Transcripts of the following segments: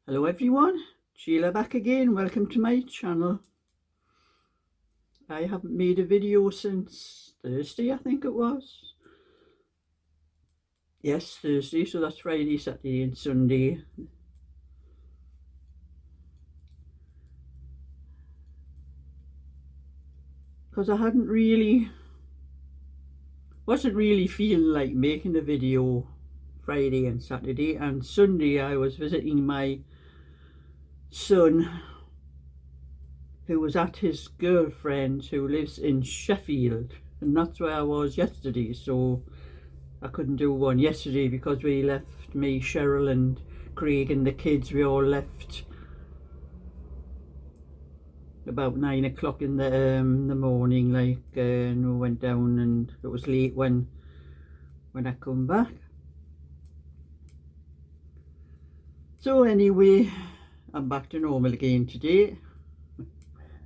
Hello everyone, Sheila back again. Welcome to my channel. I haven't made a video since Thursday, I think it was. Yes, Thursday, so that's Friday, Saturday and Sunday. Because I wasn't really feeling like making a video Friday and Saturday, and Sunday I was visiting my son who was at his girlfriend who lives in Sheffield, and that's where I was yesterday, so I couldn't do one yesterday because we left, me, Cheryl and Craig and the kids, we all left about 9 o'clock in the morning, and we went down, and it was late when I come back. So anyway, I'm back to normal again today,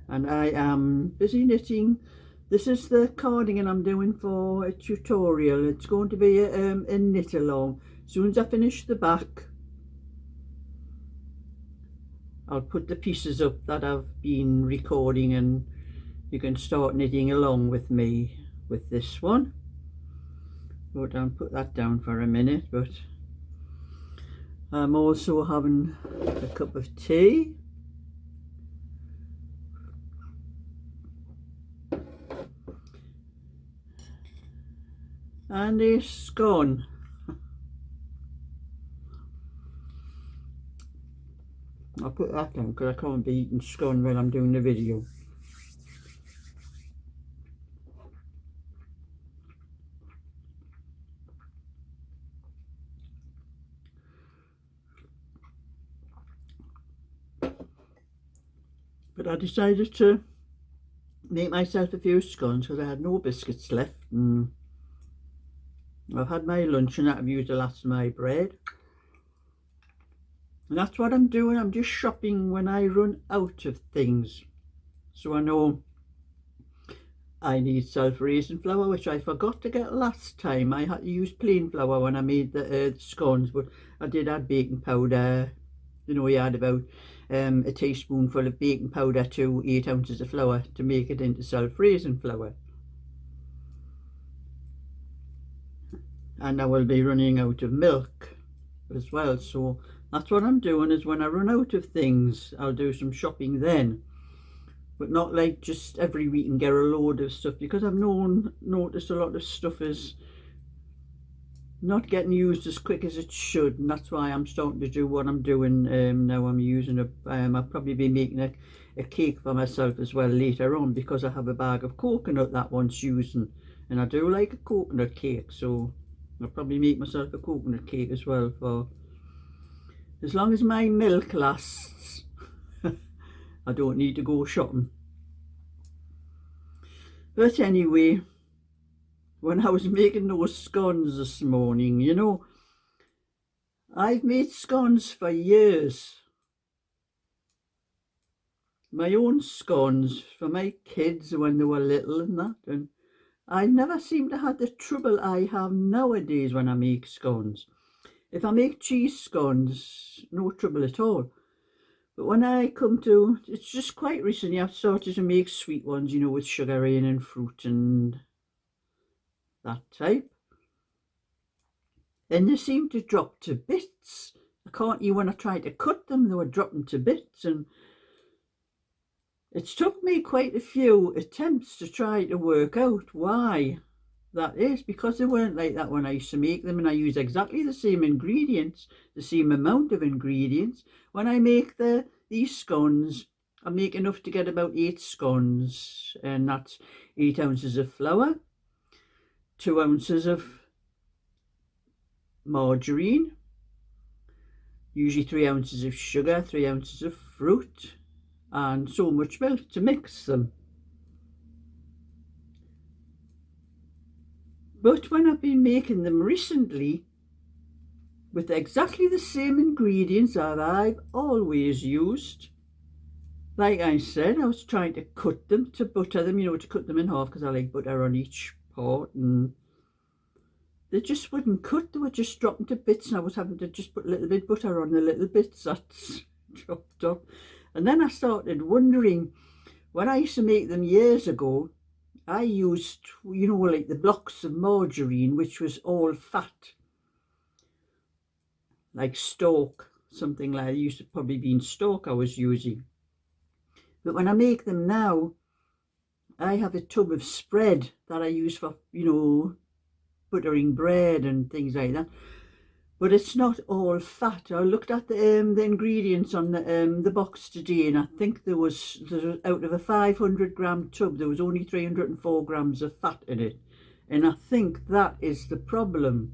and I am busy knitting. This is the cardigan I'm doing for a tutorial. It's going to be a knit along. As soon as I finish the back, I'll put the pieces up that I've been recording, and you can start knitting along with me with this one. But I'll put that down for a minute. But I'm also having a cup of tea. And a scone. I'll put that down because I can't be eating scone while I'm doing the video. But I decided to make myself a few scones because I had no biscuits left, and I've had my lunch and I've used the last of my bread. And that's what I'm doing. I'm just shopping when I run out of things. So I know I need self-raising flour, which I forgot to get last time. I had to use plain flour when I made the scones, but I did add baking powder. You know, you add about a teaspoonful of baking powder to 8 ounces of flour to make it into self-raising flour. And I will be running out of milk as well, so that's what I'm doing, is when I run out of things I'll do some shopping then, but not like just every week and get a load of stuff, because I've noticed a lot of stuff is not getting used as quick as it should, and that's why I'm starting to do what I'm doing now. I'm using I'll probably be making a cake for myself as well later on, because I have a bag of coconut that wants using, and I do like a coconut cake, so I'll probably make myself a coconut cake as well, for as long as my milk lasts. I don't need to go shopping. But anyway, when I was making those scones this morning, you know, I've made scones for years. My own scones for my kids when they were little and that, and I never seem to have the trouble I have nowadays when I make scones. If I make cheese scones, no trouble at all. But when I come to, it's just quite recently I've started to make sweet ones, you know, with sugar in and fruit and that type. And they seem to drop to bits. When I tried to cut them, they were dropping to bits, and it's took me quite a few attempts to try to work out why that is, because they weren't like that when I used to make them, and I use exactly the same ingredients, the same amount of ingredients. When I make these scones, I make enough to get about 8 scones, and that's 8 ounces of flour, 2 ounces of margarine, usually 3 ounces of sugar, 3 ounces of fruit, and so much milk to mix them. But when I've been making them recently with exactly the same ingredients that I've always used, like I said, I was trying to cut them, to butter them, you know, to cut them in half, because I like butter on each part, and they just wouldn't cut. They were just dropping to bits, and I was having to just put a little bit of butter on the little bits that's dropped off. And then I started wondering, when I used to make them years ago, I used, you know, like the blocks of margarine, which was all fat, like Stoke, something like, it used to probably be in Stoke I was using. But when I make them now, I have a tub of spread that I use for, you know, buttering bread and things like that. But it's not all fat. I looked at the ingredients on the box today, and I think there was out of a 500-gram tub, there was only 304 grams of fat in it. And I think that is the problem.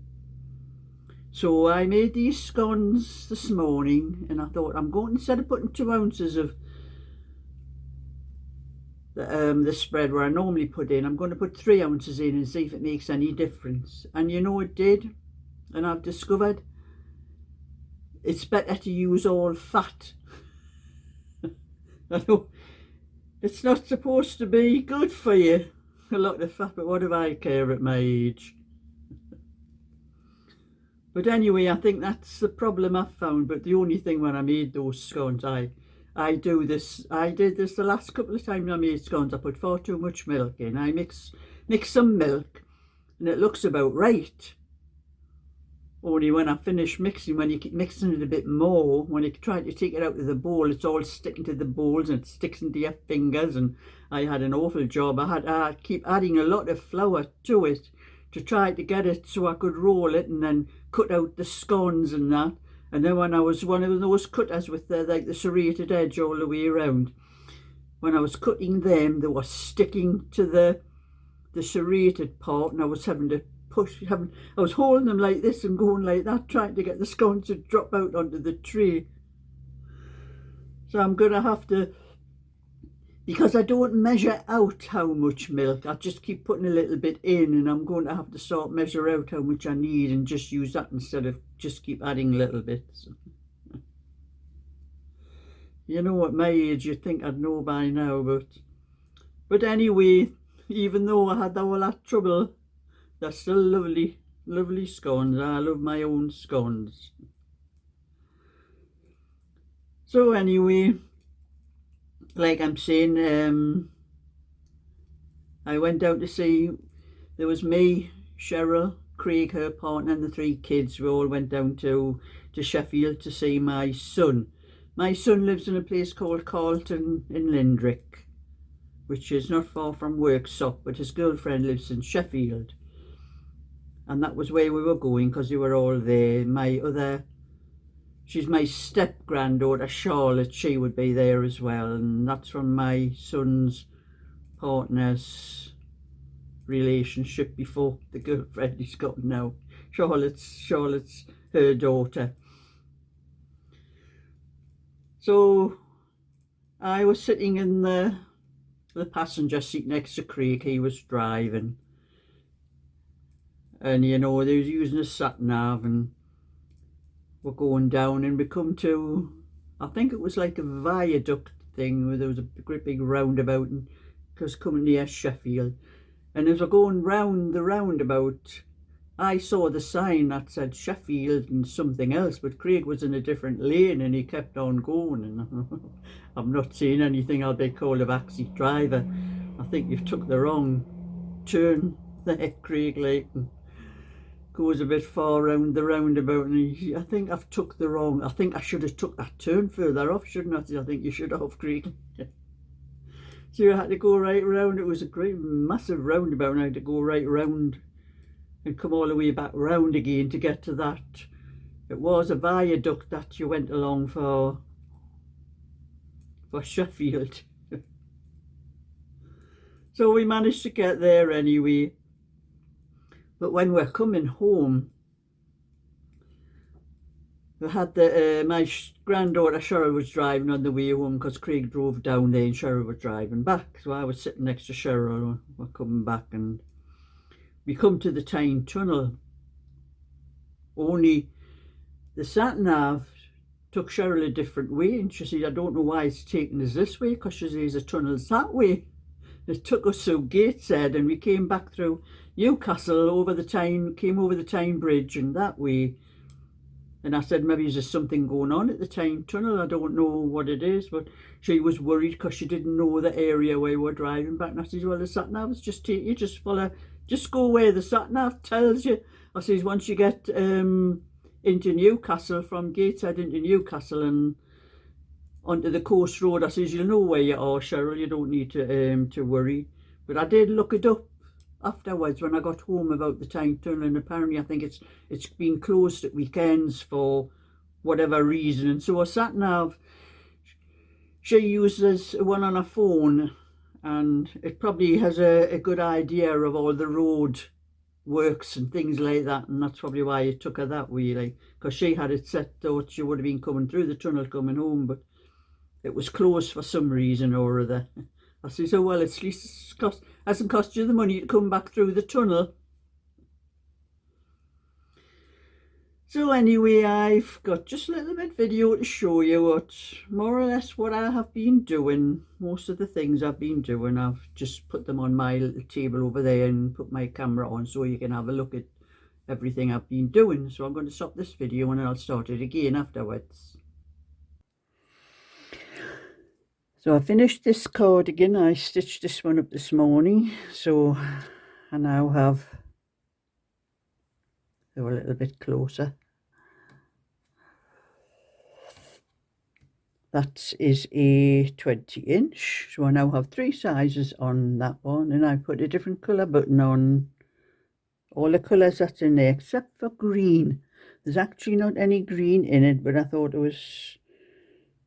So I made these scones this morning, and I thought, I'm going, instead of putting 2 ounces of the spread where I normally put in, I'm going to put 3 ounces in and see if it makes any difference. And you know, it did. And I've discovered it's better to use all fat. I know it's not supposed to be good for you, a lot of fat, but what do I care at my age? But anyway, I think that's the problem I've found. But the only thing, when I made those scones, I did this the last couple of times I made scones, I put far too much milk in. I mix some milk and it looks about right. Only when I finish mixing, when you keep mixing it a bit more, when you try to take it out of the bowl, it's all sticking to the bowls and it sticks into your fingers, and I had an awful job. I keep adding a lot of flour to it to try to get it so I could roll it and then cut out the scones and that. And then when I was one of those cutters with like the serrated edge all the way around, when I was cutting them, they were sticking to the serrated part, and I was having to I was holding them like this and going like that, trying to get the scones to drop out onto the tray. So I'm going to have to, because I don't measure out how much milk, I just keep putting a little bit in, and I'm going to have to start measure out how much I need and just use that instead of just keep adding little bits. You know, at my age you'd think I'd know by now, but anyway, even though I had all that trouble, they're still lovely, lovely scones. I love my own scones. So anyway, like I'm saying, I went down to see, there was me, Cheryl, Craig, her partner, and the 3 kids. We all went down to Sheffield to see my son. My son lives in a place called Carlton in Lindrick, which is not far from Worksop, but his girlfriend lives in Sheffield. And that was where we were going, because we were all there. She's my step-granddaughter, Charlotte, she would be there as well. And that's from my son's partner's relationship before the girlfriend he's got now. Charlotte's her daughter. So I was sitting in the passenger seat next to Craig. He was driving. And you know, they was using a sat-nav, and we're going down, and we come to, I think it was like a viaduct thing, where there was a great big roundabout, and because coming near Sheffield. And as we're going round the roundabout, I saw the sign that said Sheffield and something else, but Craig was in a different lane and he kept on going, and I'm not seeing anything. I'll be called a backseat driver. I think you've took the wrong turn there, Craig, like, and goes a bit far round the roundabout, and I think I've took the wrong, I think I should have took that turn further off, shouldn't I? I think you should have, Craig. So I had to go right round. It was a great massive roundabout, and I had to go right round and come all the way back round again to get to that. It was a viaduct that you went along for Sheffield. So we managed to get there anyway. But when we're coming home, we had my granddaughter Cheryl was driving on the way home, because Craig drove down there and Cheryl was driving back. So I was sitting next to Cheryl. We're coming back, and we come to the Tyne Tunnel. Only the sat-nav took Cheryl a different way, and she said, I don't know why it's taking us this way, because she says the tunnel's that way. it took us through Gateshead, and we came back through Newcastle came over the Tyne Bridge and that way. And I said, maybe there's something going on at the Tyne Tunnel. I don't know what it is, but she was worried because she didn't know the area where we were driving back. And I said, well, the sat nav's just take you, just follow, just go where the sat nav tells you. I says, once you get into Newcastle, from Gateshead into Newcastle and onto the coast road, I says, you'll know where you are, Cheryl. You don't need to worry. But I did look it up afterwards when I got home about the Tyne Tunnel, and apparently I think it's been closed at weekends for whatever reason. And so a sat nav, she uses one on her phone, and it probably has a good idea of all the road works and things like that, and that's probably why it took her that way, like, because she had it set, thought she would have been coming through the tunnel coming home, but it was closed for some reason or other. I said, oh well, at least it hasn't cost you the money to come back through the tunnel. So anyway, I've got just a little bit video to show you what, more or less, what I have been doing. Most of the things I've been doing, I've just put them on my little table over there and put my camera on so you can have a look at everything I've been doing. So I'm going to stop this video and I'll start it again afterwards. So I finished this cardigan. I stitched this one up this morning, so I now have, go a little bit closer. That is a 20-inch, so I now have 3 sizes on that one, and I put a different colour button on all the colours that's in there except for green. There's actually not any green in it, but I thought it was,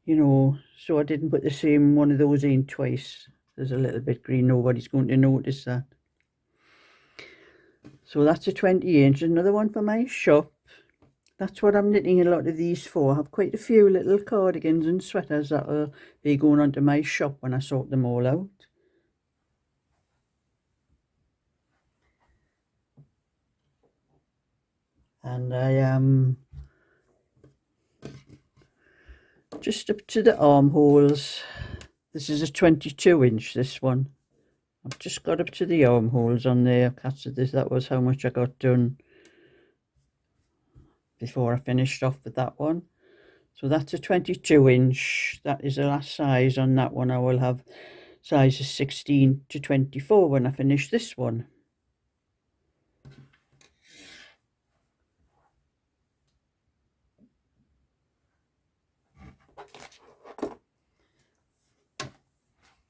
you know, so I didn't put the same one of those in twice. There's a little bit green, nobody's going to notice that. So that's a 20-inch, another one for my shop. That's what I'm knitting a lot of these for. I have quite a few little cardigans and sweaters that will be going onto my shop when I sort them all out. And I am just up to the armholes. This is a 22-inch, this one. I've just got up to the armholes on there. That was how much I got done before I finished off with that one. So that's a 22-inch. That is the last size on that one. I will have sizes 16 to 24 when I finish this one.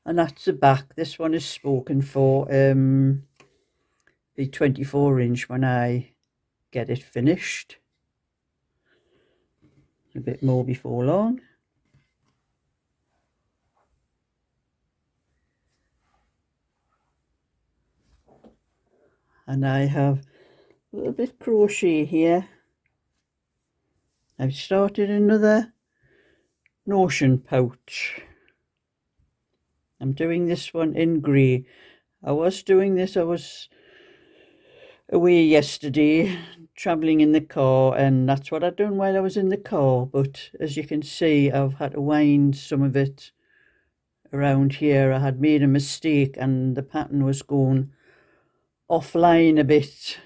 And that's the back. This one is spoken for the 24-inch when I get it finished. A bit more before long. And I have a little bit crochet here. I've started another notion pouch. I'm doing this one in grey. I was away yesterday travelling in the car, and that's what I'd done while I was in the car, but as you can see, I've had to wind some of it around here. I had made a mistake and the pattern was going offline a bit.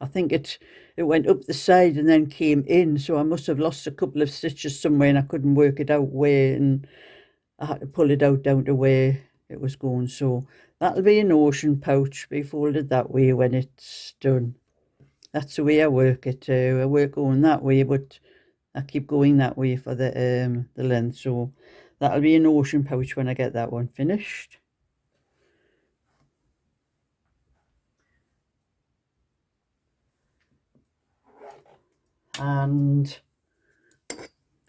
I think it went up the side and then came in, so I must have lost a couple of stitches somewhere and I couldn't work it out where, and I had to pull it out down to where it was going. So that'll be a notion pouch, be folded that way when it's done. That's the way I work it. I work going that way, but I keep going that way for the length. So that'll be a notion pouch when I get that one finished. And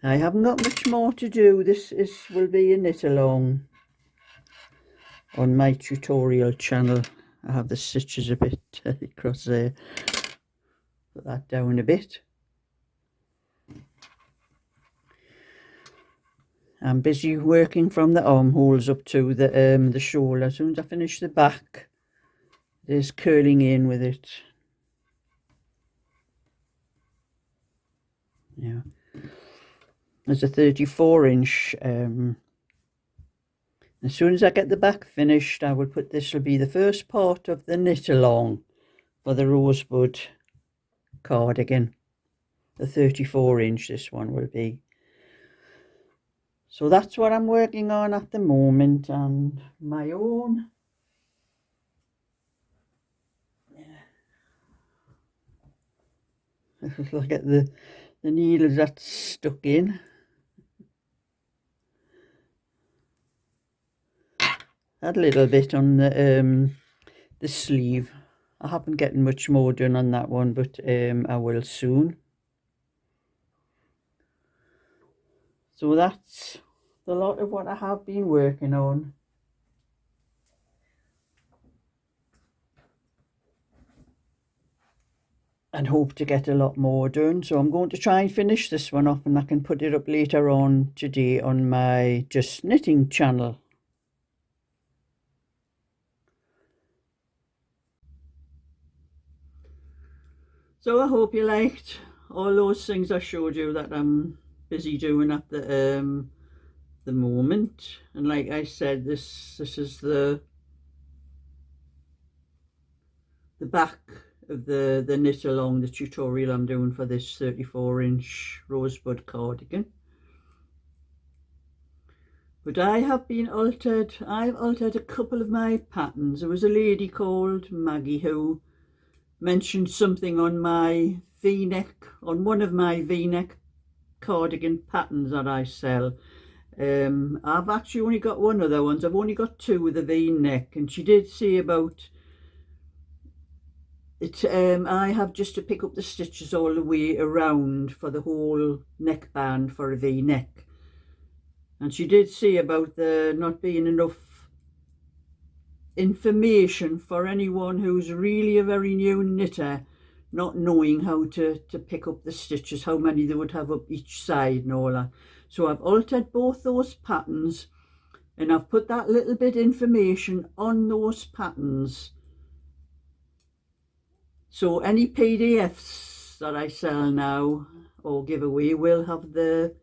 I haven't got much more to do. This will be a knit along on my tutorial channel. I have the stitches a bit across there. Put that down a bit. I'm busy working from the armholes up to the shoulder. As soon as I finish the back, there's curling in with it. Yeah. There's a 34-inch As soon as I get the back finished, I will put, this will be the first part of the knit along for the rosebud cardigan. The 34-inch this one will be. So that's what I'm working on at the moment, and my own. Look at the needles that's stuck in. Had a little bit on the sleeve. I haven't gotten much more done on that one, but I will soon. So that's a lot of what I have been working on. And hope to get a lot more done. So I'm going to try and finish this one off, and I can put it up later on today on my Just Knitting channel. So I hope you liked all those things I showed you that I'm busy doing at the moment. And like I said, this is the back of the knit along, the tutorial I'm doing for this 34-inch rosebud cardigan. But I've altered a couple of my patterns. There was a lady called Maggie who mentioned something on my V-neck, on one of my V-neck cardigan patterns that I sell. I've actually only got one of the ones. I've only got two with a V-neck, and she did say about it. I have just to pick up the stitches all the way around for the whole neckband for a V-neck. And she did say about there not being enough information for anyone who's really a very new knitter, not knowing how to pick up the stitches, how many they would have up each side and all that. So I've altered both those patterns, and I've put that little bit information on those patterns. So any PDFs that I sell now or give away will have the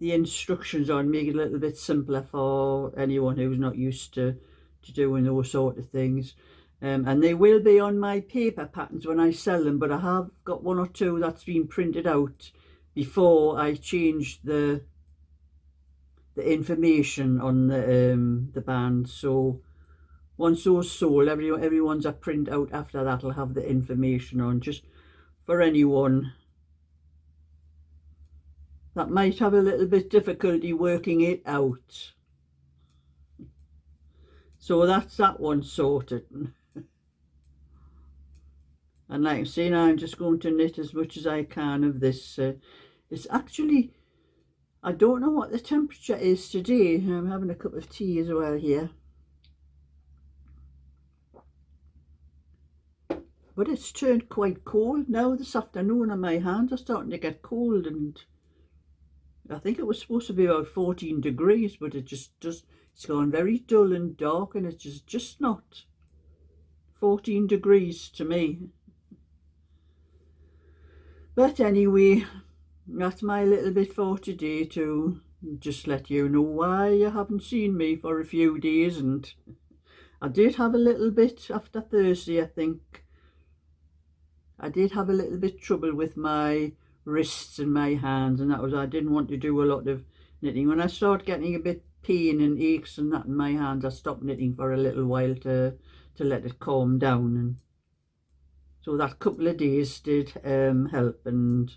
instructions on, make it a little bit simpler for anyone who's not used to doing those sort of things. And they will be on my paper patterns when I sell them, but I have got one or two that's been printed out before I changed the information on the band. So once those sold, everyone's a print out after that will have the information on, just for anyone that might have a little bit difficulty working it out. So that's that one sorted. And like I'm saying, I'm just going to knit as much as I can of this. It's actually, I don't know what the temperature is today. I'm having a cup of tea as well here. But it's turned quite cold now this afternoon, and my hands are starting to get cold, and I think it was supposed to be about 14 degrees, but it's gone very dull and dark, and it's just not 14 degrees to me. But anyway, that's my little bit for today, to just let you know why you haven't seen me for a few days. And I did have a little bit after Thursday, I think. I did have a little bit trouble with my wrists and my hands, and that was, I didn't want to do a lot of knitting. When I started getting a bit pain and aches and that in my hands, I stopped knitting for a little while to let it calm down. And so that couple of days did help, and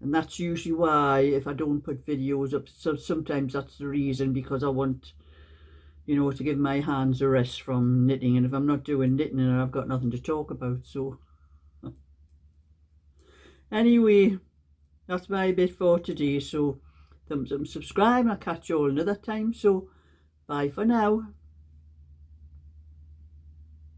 that's usually why if I don't put videos up, so sometimes that's the reason, because I want, you know, to give my hands a rest from knitting. And if I'm not doing knitting, and I've got nothing to talk about. So anyway, that's my bit for today. So thumbs up and subscribe, and I'll catch you all another time. So bye for now.